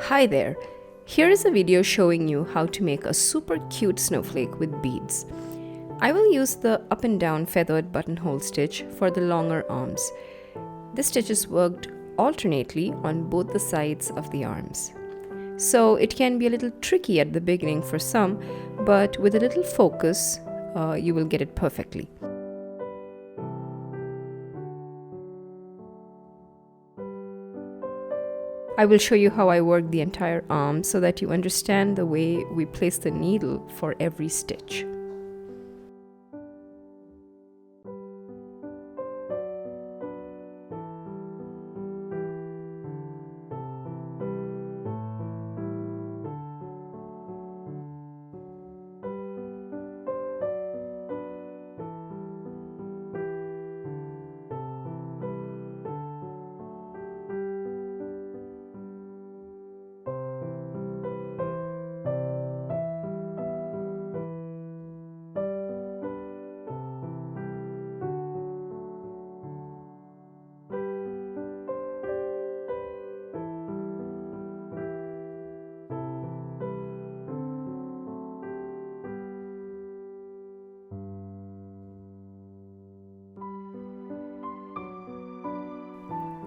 Hi there! Here is a video showing you how to make a super cute snowflake with beads. I will use the up and down feathered buttonhole stitch for the longer arms. The stitches worked alternately on both the sides of the arms. So it can be a little tricky at the beginning for some, but with a little focus, you will get it perfectly. I will show you how I work the entire arm so that you understand the way we place the needle for every stitch.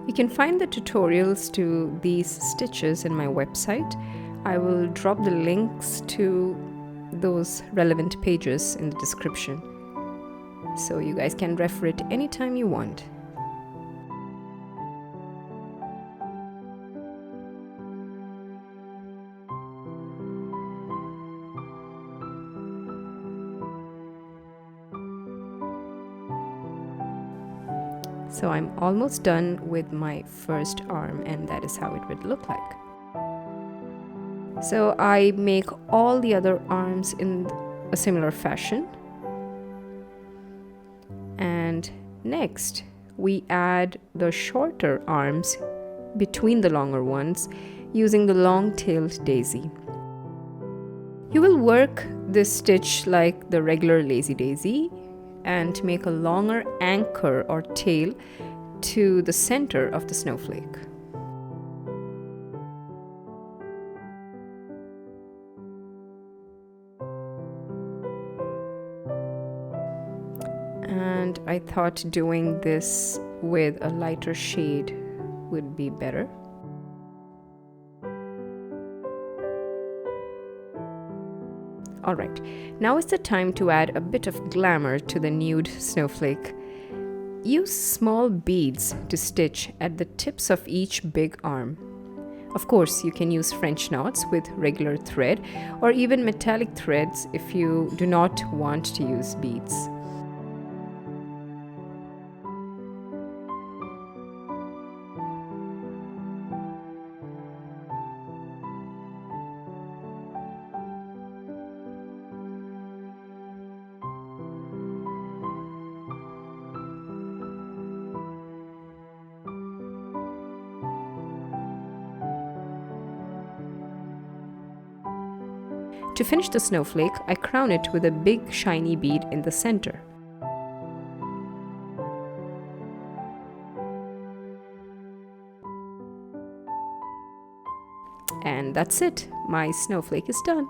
You can find the tutorials to these stitches in my website. I will drop the links to those relevant pages in the description, so you guys can refer it anytime you want. So I'm almost done with my first arm, and that is how it would look like. So I make all the other arms in a similar fashion. And next, we add the shorter arms between the longer ones using the long-tailed daisy. You will work this stitch like the regular lazy daisy and make a longer anchor or tail to the center of the snowflake. And I thought doing this with a lighter shade would be better. Alright, now is the time to add a bit of glamour to the nude snowflake. Use small beads to stitch at the tips of each big arm. Of course, you can use French knots with regular thread or even metallic threads if you do not want to use beads. To finish the snowflake, I crown it with a big shiny bead in the center. And that's it. My snowflake is done.